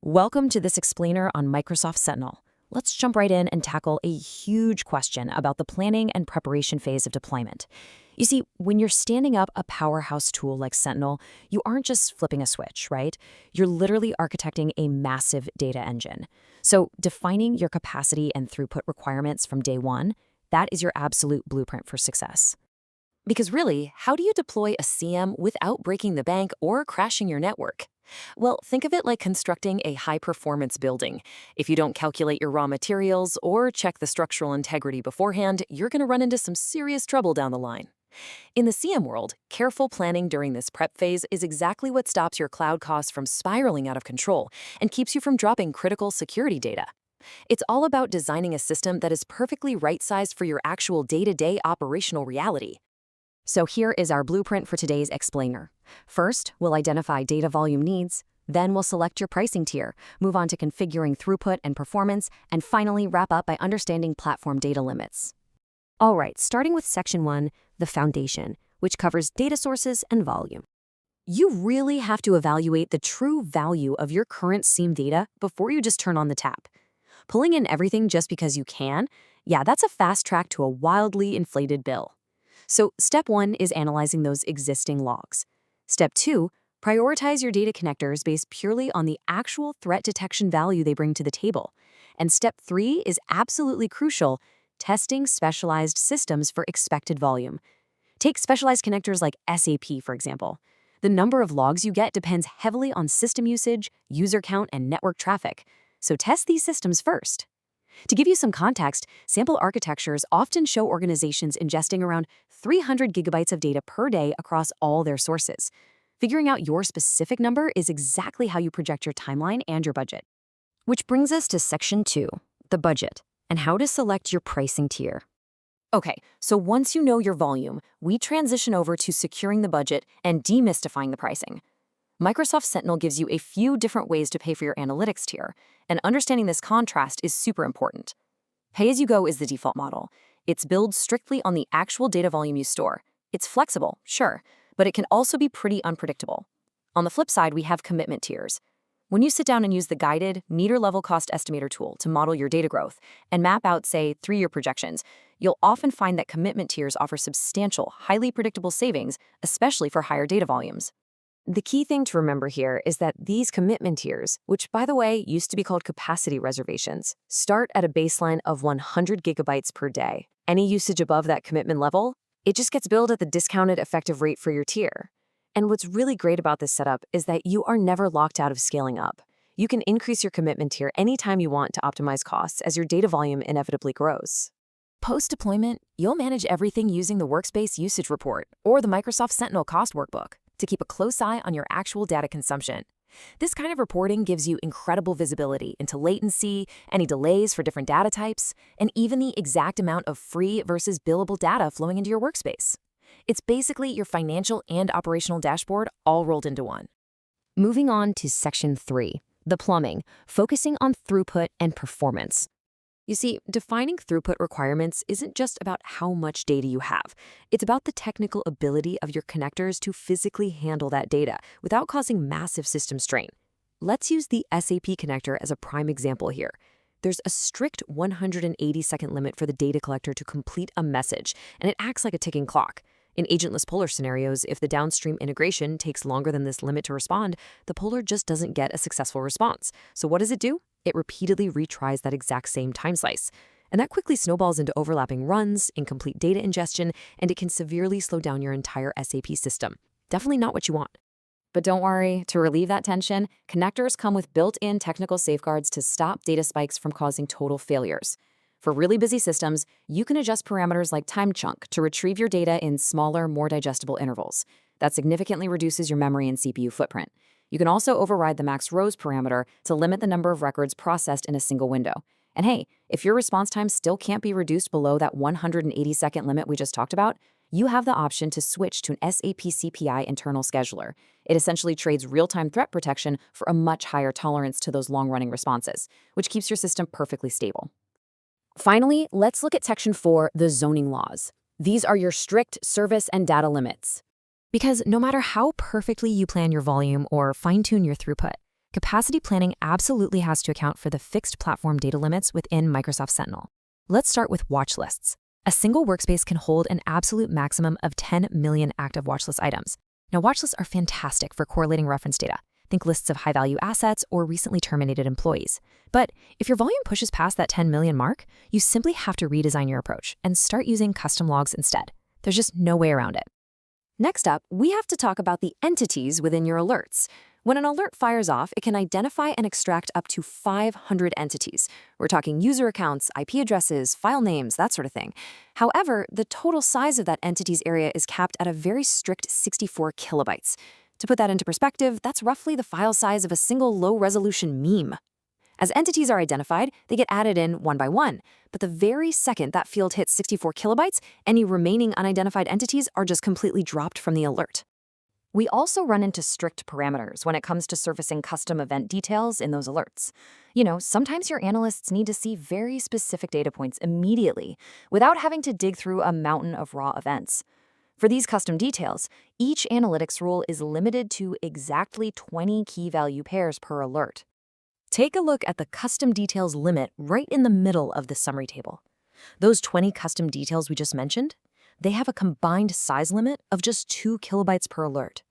Welcome to this explainer on Microsoft Sentinel. Let's jump right in and tackle a huge question about the planning and preparation phase of deployment. You see, when you're standing up a powerhouse tool like Sentinel, you aren't just flipping a switch, right? You're literally architecting a massive data engine. So defining your capacity and throughput requirements from day one, that is your absolute blueprint for success. Because really, how do you deploy a CM without breaking the bank or crashing your network? Well, think of it like constructing a high-performance building. If you don't calculate your raw materials or check the structural integrity beforehand, you're going to run into some serious trouble down the line. In the CM world, careful planning during this prep phase is exactly what stops your cloud costs from spiraling out of control and keeps you from dropping critical security data. It's all about designing a system that is perfectly right-sized for your actual day-to-day operational reality. So here is our blueprint for today's explainer. First, we'll identify data volume needs. Then we'll select your pricing tier, move on to configuring throughput and performance, and finally wrap up by understanding platform data limits. All right, starting with Section 1, the foundation, which covers data sources and volume. You really have to evaluate the true value of your current SIEM data before you just turn on the tap. Pulling in everything just because you can, that's a fast track to a wildly inflated bill. So Step 1 is analyzing those existing logs. Step 2, prioritize your data connectors based purely on the actual threat detection value they bring to the table. And Step 3 is absolutely crucial, testing specialized systems for expected volume. Take specialized connectors like SAP, for example. The number of logs you get depends heavily on system usage, user count, and network traffic. So test these systems first. To give you some context, sample architectures often show organizations ingesting around 300 gigabytes of data per day across all their sources. Figuring out your specific number is exactly how you project your timeline and your budget. Which brings us to Section 2, the budget, and how to select your pricing tier. Okay, so once you know your volume, we transition over to securing the budget and demystifying the pricing. Microsoft Sentinel gives you a few different ways to pay for your analytics tier, and understanding this contrast is super important. Pay-as-you-go is the default model. It's billed strictly on the actual data volume you store. It's flexible, sure, but it can also be pretty unpredictable. On the flip side, we have commitment tiers. When you sit down and use the guided, meter-level cost estimator tool to model your data growth and map out, say, 3-year projections, you'll often find that commitment tiers offer substantial, highly predictable savings, especially for higher data volumes. The key thing to remember here is that these commitment tiers, which by the way used to be called capacity reservations, start at a baseline of 100 gigabytes per day. Any usage above that commitment level, it just gets billed at the discounted effective rate for your tier. And what's really great about this setup is that you are never locked out of scaling up. You can increase your commitment tier anytime you want to optimize costs as your data volume inevitably grows. Post-deployment, you'll manage everything using the Workspace Usage Report or the Microsoft Sentinel Cost Workbook to keep a close eye on your actual data consumption. This kind of reporting gives you incredible visibility into latency, any delays for different data types, and even the exact amount of free versus billable data flowing into your workspace. It's basically your financial and operational dashboard all rolled into one. Moving on to Section 3, the plumbing, focusing on throughput and performance. You see, defining throughput requirements isn't just about how much data you have. It's about the technical ability of your connectors to physically handle that data without causing massive system strain. Let's use the SAP connector as a prime example here. There's a strict 180-second limit for the data collector to complete a message, and it acts like a ticking clock. In agentless Polar scenarios, if the downstream integration takes longer than this limit to respond, the Polar just doesn't get a successful response. So what does it do? It repeatedly retries that exact same time slice. And that quickly snowballs into overlapping runs, incomplete data ingestion, and it can severely slow down your entire SAP system. Definitely not what you want. But don't worry, to relieve that tension, connectors come with built-in technical safeguards to stop data spikes from causing total failures. For really busy systems, you can adjust parameters like time chunk to retrieve your data in smaller, more digestible intervals. That significantly reduces your memory and CPU footprint. You can also override the max rows parameter to limit the number of records processed in a single window. And hey, if your response time still can't be reduced below that 180-second limit we just talked about, you have the option to switch to an SAP CPI internal scheduler. It essentially trades real-time threat protection for a much higher tolerance to those long-running responses, which keeps your system perfectly stable. Finally, let's look at Section 4, the zoning laws. These are your strict service and data limits. Because no matter how perfectly you plan your volume or fine-tune your throughput, Capacity planning absolutely has to account for the fixed platform data limits within Microsoft Sentinel. Let's start with watch lists. A single workspace can hold an absolute maximum of 10 million active watch list items. Now, watch lists are fantastic for correlating reference data. Think lists of high-value assets or recently terminated employees. But if your volume pushes past that 10 million mark, you simply have to redesign your approach and start using custom logs instead. There's just no way around it. Next up, we have to talk about the entities within your alerts. When an alert fires off, it can identify and extract up to 500 entities. We're talking user accounts, IP addresses, file names, that sort of thing. However, the total size of that entities area is capped at a very strict 64 kilobytes. To put that into perspective, that's roughly the file size of a single low-resolution meme. As entities are identified, they get added in one by one. But the very second that field hits 64 kilobytes, any remaining unidentified entities are just completely dropped from the alert. We also run into strict parameters when it comes to surfacing custom event details in those alerts. Sometimes your analysts need to see very specific data points immediately without having to dig through a mountain of raw events. For these custom details, each analytics rule is limited to exactly 20 key value pairs per alert. Take a look at the custom details limit right in the middle of the summary table. Those 20 custom details we just mentioned, they have a combined size limit of just 2 kilobytes per alert.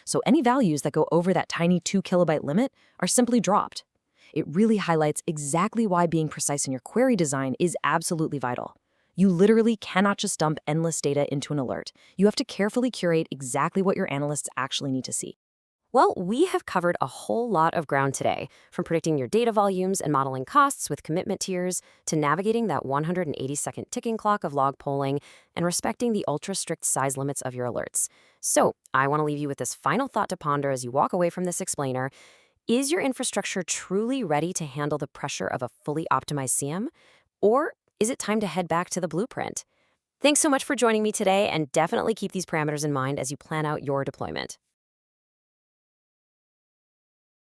So any values that go over that tiny 2 kilobyte limit are simply dropped. It really highlights exactly why being precise in your query design is absolutely vital. You literally cannot just dump endless data into an alert. You have to carefully curate exactly what your analysts actually need to see. Well, we have covered a whole lot of ground today, from predicting your data volumes and modeling costs with commitment tiers to navigating that 180-second ticking clock of log polling and respecting the ultra-strict size limits of your alerts. So I want to leave you with this final thought to ponder as you walk away from this explainer. Is your infrastructure truly ready to handle the pressure of a fully optimized CM? Or is it time to head back to the blueprint? Thanks so much for joining me today, and definitely keep these parameters in mind as you plan out your deployment.